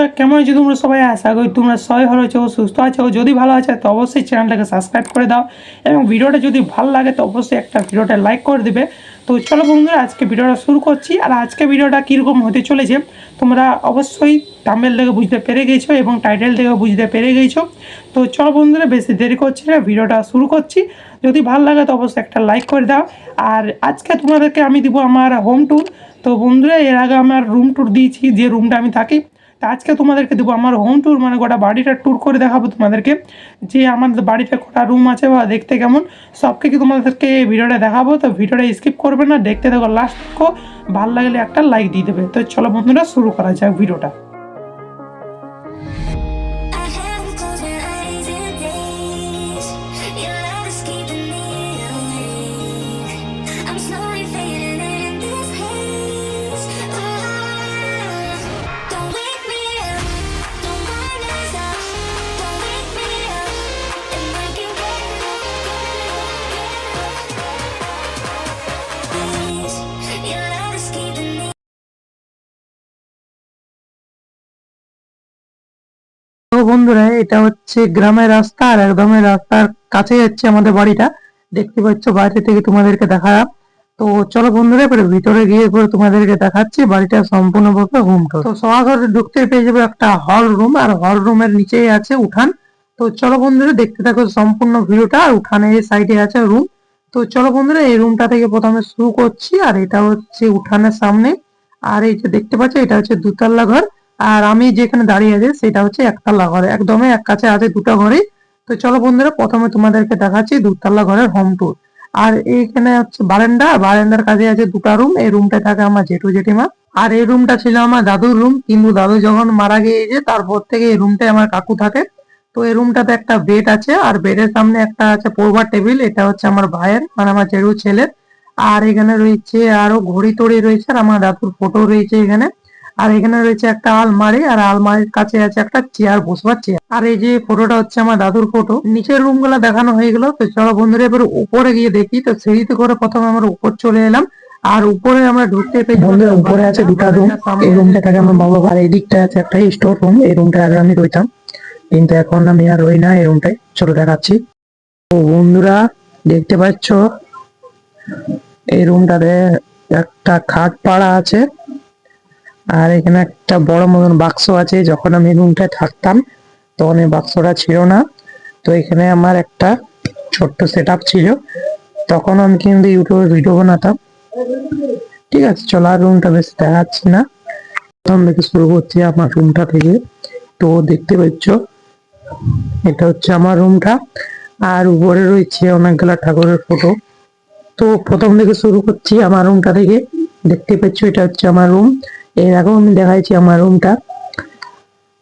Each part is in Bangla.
বন্ধুরা কেমন আছো তোমরা সবাই? আশা করি তোমরা সবাই ভালো আছো, সুস্থ আছো। যদি ভালো আছে তো অবশ্যই চ্যানেলটাকে সাবস্ক্রাইব করে দাও এবং ভিডিওটা যদি ভালো লাগে তো অবশ্যই একটা ভিডিওটা লাইক করে দিবে। তো চলো বন্ধুরা আজকে ভিডিওটা শুরু করছি। আর আজকে ভিডিওটা কীরকম হতে চলেছে তোমরা অবশ্যই থাম্বনেল দেখে বুঝতে পেরে গেছো এবং টাইটেল দেখে বুঝতে পেরে গেছো। তো চলো বন্ধুরা বেশি দেরি করছি না, ভিডিওটা শুরু করছি। যদি ভালো লাগে তো অবশ্যই একটা লাইক করে দাও। আর আজকে তোমাদেরকে আমি দিব আমার হোম ট্যুর। তো বন্ধুরা এর আগে আমার রুম ট্যুর দিয়েছি, যে রুমটা আমি থাকি। তো আজকে তোমাদেরকে দেবো আমার হোম ট্যুর, মানে গোটা বাড়িটা ট্যুর করে দেখাবো তোমাদেরকে, যে আমাদের বাড়িতে কটা রুম আছে বা দেখতে কেমন সব কিছু তোমাদেরকে এই ভিডিওটা দেখাবো। তো ভিডিওটা স্কিপ করবে না, দেখতে দেখো লাস্ট দেখো, ভালো লাগলে একটা লাইক দিয়ে দেবে। তো চলো বন্ধুরা শুরু করা যাক ভিডিওটা। তো বন্ধুরা এটা হচ্ছে গ্রামের রাস্তা, আর একদমই রাস্তার কাছে হচ্ছে আমাদের বাড়িটা। দেখতে পাচ্ছ বাইরে থেকে তোমাদেরকে দেখা। তো চলো বন্ধুরা এবারে ভিতরে গিয়ে পরে তোমাদেরকে দেখাচ্ছি বাড়িটা সম্পূর্ণভাবে হোম টুর। তো সবার ঢুকতে পেয়ে যাবে একটা হল রুম, আর হল রুমের নিচেই আছে উঠান। তো চলো বন্ধুরা দেখতে থাকো সম্পূর্ণ ভিডিওটা। আর উঠানের সাইডে আছে রুম। তো চলো বন্ধুরা এই রুমটা থেকে প্রথমে শুরু করছি। আর এটা হচ্ছে উঠানের সামনে। আর এই যে দেখতে পাচ্ছ এটা হচ্ছে দুতলা ঘর। আর আমি যেখানে দাঁড়িয়ে আছি সেটা হচ্ছে একতলা ঘর, একদমই এক কাছে আছে দুটো ঘরই। তো চলো বন্ধুরা প্রথমে তোমাদেরকে দেখাচ্ছি দুতলা ঘরের হোম ট্যুর। আর এইখানে হচ্ছে বারান্দা, বারান্দার কাছে আছে দুটো রুম। এই রুমটায় থাকে আমার জেঠু জেঠিমা। আর এই রুমটা ছিল আমার দাদুর রুম, কিন্তু দাদু যখন মারা গিয়েছে তারপর থেকে এই রুমটায় আমার কাকু থাকে। তো এই রুমটাতে একটা বেড আছে, আর বেডের সামনে একটা আছে পড়বার টেবিল, এটা হচ্ছে আমার ভাইয়ের মানে আমার জেঠু ছেলের। আর এখানে রয়েছে আরো ঘড়ি টড়ি রয়েছে, আর আমার দাদুর ফটো রয়েছে এখানে। আর এখানে রয়েছে একটা আলমারি, আর আলমারির কাছে আছে একটা চেয়ার, বসবার চেয়ার। আর এই যে ফটোটা হচ্ছে আমার দাদুর ফটো। নিচের রুম গুলা দেখানো হয়ে গেল। তো চলো বন্ধুরা এবার উপরে গিয়ে দেখি। তো সিঁড়িতে করে প্রথমে আমরা উপর চলে এলাম। আর উপরে আমরা ঢুকতে পেয়ে বন্ধুরা উপরে আছে দুটো রুম। এই রুমটা থাকে আমার বাবা, আর এই দিকটা আছে একটা স্টোর রুম। এই রুমটা আগে আমি রইতাম, কিন্তু এখন আমি আর রই না এই রুমটাই। চলো দেখাচ্ছি। তো বন্ধুরা দেখতে পাচ্ছ এই রুমটাতে একটা খাট পাড়া আছে, আর এখানে একটা বড় মতন বাক্স আছে। যখন আমি রুমটায় থাকতাম তখন এই বাক্সটা ছিল না। তো এখানে আমার একটা ছোট্ট সেট ছিল, তখন আমি কিন্তু ইউটিউবে ভিডিও বানাতাম। ঠিক আছে চলো আর রুমটা বেশি দেখাচ্ছি না, প্রথম থেকে শুরু করছি আমার রুমটা থেকে। তো দেখতে পাচ্ছ এটা হচ্ছে আমার রুমটা, আর উপরে রয়েছে অনেকগুলা ঠাকুরের ফটো। তো প্রথম থেকে শুরু করছি আমার রুমটা থেকে। দেখতে পাচ্ছ এটা হচ্ছে আমার রুম। এর আগেও আমি দেখাইছি আমার রুমটা।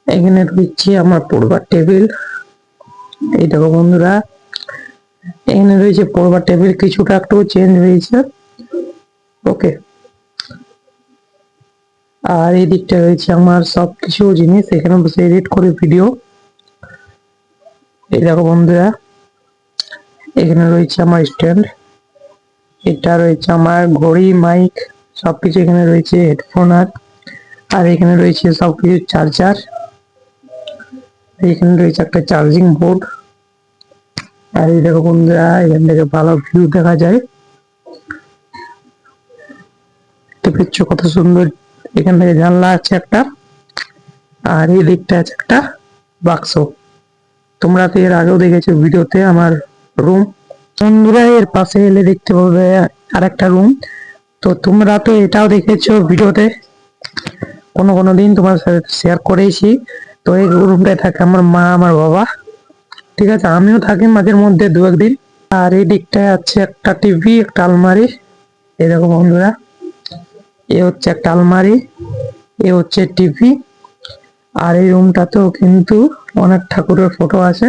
এখানে রয়েছে আমার পড়বার টেবিল, এই দেখো বন্ধুরা এখানে রয়েছে পড়বার টেবিল, কিছুটা একটু চেঞ্জ হয়েছে। ওকে, আর এই দিকটা রয়েছে আমার সবকিছু জিনিস, এখানে বসে এডিট করে ভিডিও। এই দেখো বন্ধুরা এখানে রয়েছে আমার স্ট্যান্ড, এটা রয়েছে আমার ঘড়ি, মাইক সবকিছু এখানে রয়েছে, হেডফোন। আর এখানে রয়েছে সবকিছু চার্জার। এখানে রয়েছে একটা চার্জিং বোর্ড। আর এই দেখো বন্ধুরা এখান থেকে ভালো ভিউ দেখা যায়, দেখতে কত সুন্দর। এখান থেকে জানলা আছে একটা, আর এই দিকটা আছে একটা বাক্স। তোমরা তো এর আগেও দেখেছো ভিডিওতে আমার রুম। বন্ধুরা এর পাশে এলে দেখতে পাবে আর একটা রুম। তো তোমরা তো এটাও দেখেছো ভিডিওতে, কোনো কোনো দিন তোমার সাথে শেয়ার করেছি। তো এই রুমটায় থাকে আমার মা, আমার বাবা। ঠিক আছে আমিও থাকি মাঝের মধ্যে দু একদিন। আর এই দিকটায় আছে একটা টিভি, একটা আলমারি। এই দেখো বন্ধুরা এ হচ্ছে একটা আলমারি, এ হচ্ছে টিভি। আর এই রুমটাতেও কিন্তু অনেক ঠাকুরের ফটো আছে।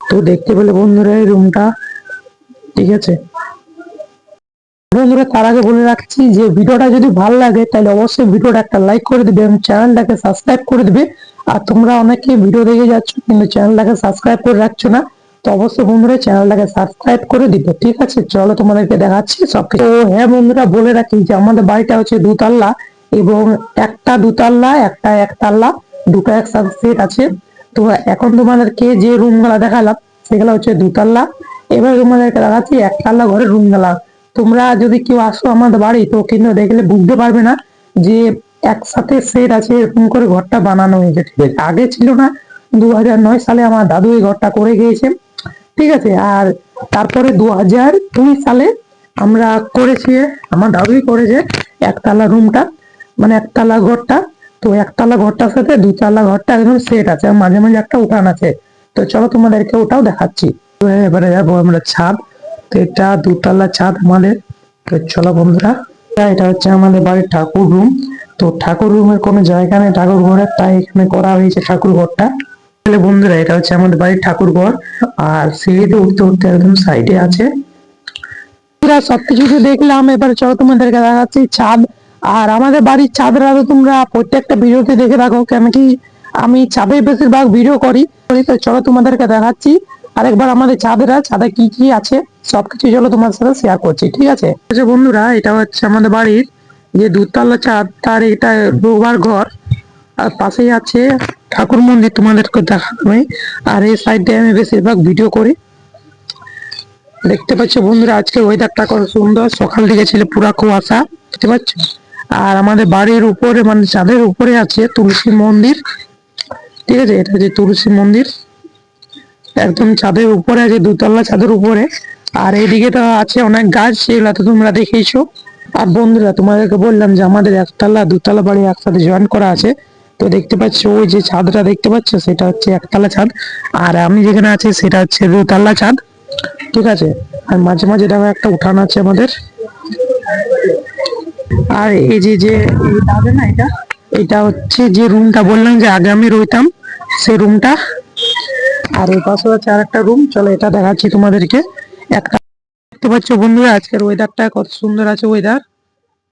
তো দেখতে পেলে বন্ধুরা এই রুমটা। ঠিক আছে বন্ধুরা তার আগে বলে রাখছি যে ভিডিওটা যদি ভালো লাগে তাহলে অবশ্যই ভিডিওটা একটা লাইক করে দিবে এবং চ্যানেলটাকে সাবস্ক্রাইব করে দিবে। আর তোমরা অনেকে ভিডিও দেখে যাচ্ছ কিন্তু চ্যানেলটাকে সাবস্ক্রাইব করে রাখছো না, তো অবশ্যই বন্ধুরা চ্যানেলটাকে সাবস্ক্রাইব করে দিবে। ঠিক আছে চলো তোমাদেরকে দেখাচ্ছি সবকিছু। তো হ্যাঁ বন্ধুরা বলে রাখি যে আমাদের বাড়িটা হচ্ছে দুতলা, এবং একটা দুতলা একটা একতলা দুটো একসাথে সেট আছে। তো এখন তোমাদেরকে যে রুম গুলা দেখালাম সেগুলো হচ্ছে দুতলা। এবার তোমাদেরকে দেখাচ্ছি একতলা ঘরের রুম গুলা। তোমরা যদি কেউ আসো আমাদের বাড়ি তো কিন্তু দেখলে বুঝতে পারবে না যে একসাথে সেট আছে এরকম করে ঘরটা বানানো হয়েছে। ঠিক আছে, আগে ছিল না, 2009 সালে আমার দাদু এই ঘরটা করে গিয়েছে। ঠিক আছে, আর তারপরে 2002 সালে আমরা করেছি, আমার দাদুই করেছে একতলা রুমটা, মানে একতলা ঘরটা। তো একতলা ঘরটার সাথে দুতলা ঘরটা একদম সেট আছে, আর মাঝে মাঝে একটা উঠান আছে। তো চলো তোমাদেরকে ওটাও দেখাচ্ছি। তো এবারে যাবো আমরা ছাদ। তো এটা দুতলা ছাদ আমাদের। তো চলো বন্ধুরা, এটা হচ্ছে আমাদের বাড়ির ঠাকুর রুম। তো ঠাকুর রুমের কোনো জায়গা নেই ঠাকুর ঘরের, তাই এখানে করা হয়েছে ঠাকুর ঘরটা। তাহলে বন্ধুরা এটা হচ্ছে আমাদের বাড়ির ঠাকুর ঘর, আর সিঁড়িতে উঠতে উঠতে একদম সাইডে আছে। পুরা সবকিছু তো দেখলাম, এবার চলো তোমাদেরকে দেখাচ্ছি ছাদ। আর আমাদের বাড়ির ছাদরা তো তোমরা প্রত্যেকটা ভিডিওতে দেখে রাখো, কেন কি আমি ছাদে বেশিরভাগ ভিডিও করি। তো চলো তোমাদেরকে দেখাচ্ছি আরেকবার আমাদের ছাদে কি কি আছে সবকিছু চলো তোমার সাথে শেয়ার করছি। ঠিক আছে, আচ্ছা বন্ধুরা, এটা হচ্ছে আমাদের বাড়ির যে দুতলা ছাদ, তার এটা বউবার ঘর, আর পাশেই আছে ঠাকুর মন্দির, তোমাদেরকে দেখানো হয়। আর এই সাইডে আমি বেশিরভাগ ভিডিও করি। দেখতে পাচ্ছ বন্ধুরা, আজকে ওয়েদারটা কত সুন্দর, সকাল দিকে ছিল পুরা কুয়াশা, দেখতে পাচ্ছ। আর আমাদের বাড়ির উপরে মানে ছাদের উপরে আছে তুলসী মন্দির। ঠিক আছে, এটা যে তুলসী মন্দির একদম ছাদের উপরে আছে, দুতলা ছাদের উপরে। আর এইদিকে তো আছে অনেক গাছ, সেগুলা তো তোমরা দেখেইছো। আর বন্ধুরা তোমাদেরকে বললাম যে আমাদের একতলা দুতলা বাড়ি একসাথে জয়েন করা আছে। তো দেখতে পাচ্ছ ওই যে ছাদটা দেখতে পাচ্ছ সেটা হচ্ছে একতলা ছাদ, আর আমি যেখানে আছি সেটা হচ্ছে দুতলা ছাদ। ঠিক আছে, আর মাঝে মাঝে দেখো একটা উঠান আছে আমাদের। আর এই যে যে এটা আছে না, এটা এটা হচ্ছে যে রুমটা বললাম যে আগে আমি রইতাম, সেই রুমটা। আর এই পাশে আছে আর একটা রুম, চলো এটা দেখাচ্ছি তোমাদেরকে। একটা দেখতে পাচ্ছ বন্ধুরা আজকের ওয়েদারটা কত সুন্দর আছে ওয়েদার।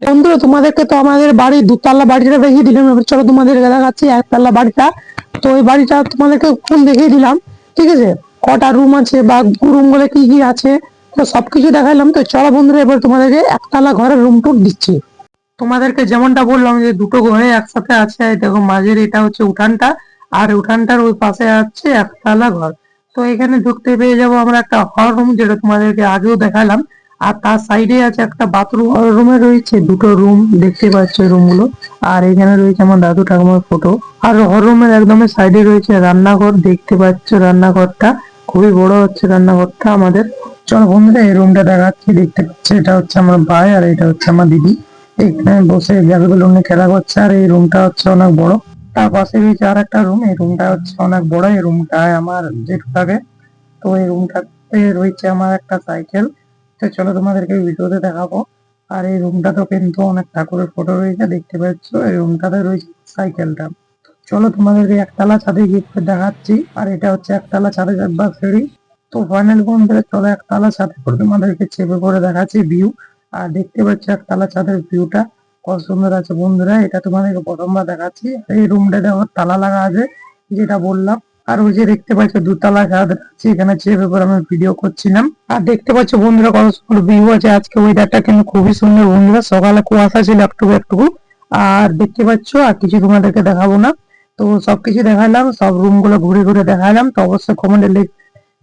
বন্ধুরা তোমাদেরকে তো আমাদের বাড়ি দুতলা বাড়িটা দেখিয়ে দিলাম, এবার চলো তোমাদেরকে দেখাচ্ছি একতলা বাড়িটা। তো ওই বাড়িটা তোমাদেরকে ফুল দেখিয়ে দিলাম। ঠিক আছে, কটা রুম আছে বা রুম গুলো কি কি আছে তো সবকিছু দেখাইলাম। তো চলো বন্ধুরা, এবার তোমাদেরকে একতলা ঘরের রুম টুর দিচ্ছি। তোমাদেরকে যেমনটা বললাম যে দুটো ঘরে একসাথে আছে, এই দেখো মাঝের এটা হচ্ছে উঠানটা, আর উঠানটার ওই পাশে আছে একতলা ঘর। তো এখানে ঢুকতে পেয়ে যাবো আমরা একটা হল রুম, যেটা তোমাদেরকে আগেও দেখালাম। আর তার সাইডে আছে একটা বাথরুম। হল রুমে রয়েছে দুটো রুম, দেখতে পাচ্ছ রুম গুলো। আর এখানে রয়েছে আমার দাদু ঠাকুমার ফটো। আর হল রুমের একদম সাইডে রয়েছে রান্নাঘর, দেখতে পাচ্ছ রান্নাঘরটা খুবই বড় হচ্ছে রান্নাঘরটা আমাদের। চলো বন্ধুরা এই রুমটা দেখাচ্ছি। দেখতে পাচ্ছি এটা হচ্ছে আমার ভাই আর এটা হচ্ছে আমার দিদি, এখানে বসে গ্যাসগুলো নিয়ে খেলা করছে। আর এই রুমটা হচ্ছে অনেক বড়। তার পাশে রয়েছে আর একটা রুম, এই রুমটা হচ্ছে অনেক বড়, এই রুমটায় আমার জেঠু থাকে। তো এই রুমটাতে রয়েছে আমার একটা সাইকেল। তো চলো তোমাদেরকে ভিডিওতে দেখাবো। আর এই রুমটাতেও কিন্তু অনেক ঠাকুরের ফটো রয়েছে, দেখতে পাচ্ছ এই রুমটাতে রয়েছে সাইকেলটা। চলো তোমাদেরকে একতলা ছাদে গিয়ে একটু দেখাচ্ছি। আর এটা হচ্ছে একতলা ছাদে যাবার সিঁড়ি। তো ফাইনাল বন্ধুরা চলো একতলা ছাদে করে তোমাদেরকে চেপে করে দেখাচ্ছি ভিউ। আর দেখতে পাচ্ছ একতলা ছাদের ভিউটা কত সুন্দর আছে বন্ধুরা, এটা তোমাদেরকে প্রথমবার দেখাচ্ছি। এই রুমটা দেখো তালা লাগা আছে, যেটা বললাম। আর ওই যে দেখতে পাচ্ছ দুতলা ছাদ আছে, এখানে চেপে করে আমি ভিডিও করছিলাম। আর দেখতে পাচ্ছ বন্ধুরা কত সুন্দর ভিউ আছে, আজকে ওয়েদারটা কিন্তু খুবই সুন্দর বন্ধুরা, সকালে কুয়াশা ছিল একটু একটু। আর দেখতে পাচ্ছ আর কিছু তোমাদেরকে দেখাবো না। তো সবকিছু দেখালাম, সব রুম গুলো ঘুরে ঘুরে দেখালাম। তো অবশ্যই কমেন্টে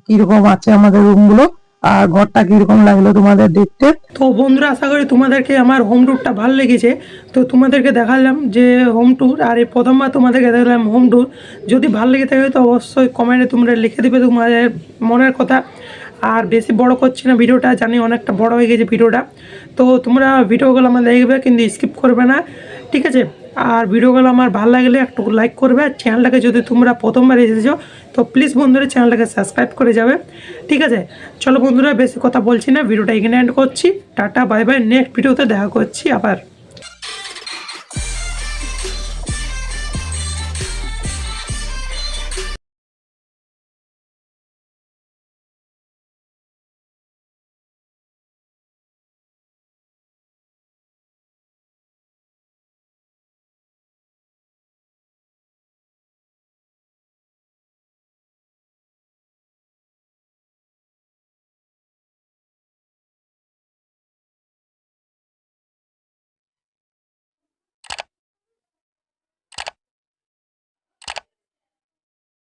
কিরকম আছে আমাদের রুম গুলো, আর ঘরটা কিরকম লাগলো তোমাদের দেখতে। তো বন্ধুরা আশা করি তোমাদেরকে আমার হোম ট্যুরটা ভালো লেগেছে। তো তোমাদেরকে দেখালাম যে হোম ট্যুর, আর এই প্রথমবার তোমাদেরকে দেখালাম হোম ট্যুর। যদি ভালো লেগে থাকে তো অবশ্যই কমেন্টে তোমরা লিখে দেবে তোমাদের মনের কথা। আর বেশি বড় করছি না ভিডিওটা, জানি অনেকটা বড় হয়ে গেছে ভিডিওটা। তো তোমরা ভিডিওগুলো আমার দেখবে কিন্তু স্কিপ করবে না, ঠিক আছে। আর ভিডিওগুলো আমার ভালো লাগলে একটু লাইক করবে। আর চ্যানেলটাকে যদি তোমরা প্রথমবার এসেছো তো প্লিজ বন্ধুরা চ্যানেলটাকে সাবস্ক্রাইব করে যাবে, ঠিক আছে। চলো বন্ধুরা বেশি কথা বলছি না, ভিডিওটা এখানে এন্ড করছি। টাটা বাই বাই, নেক্সট ভিডিওতে দেখা করছি আবার।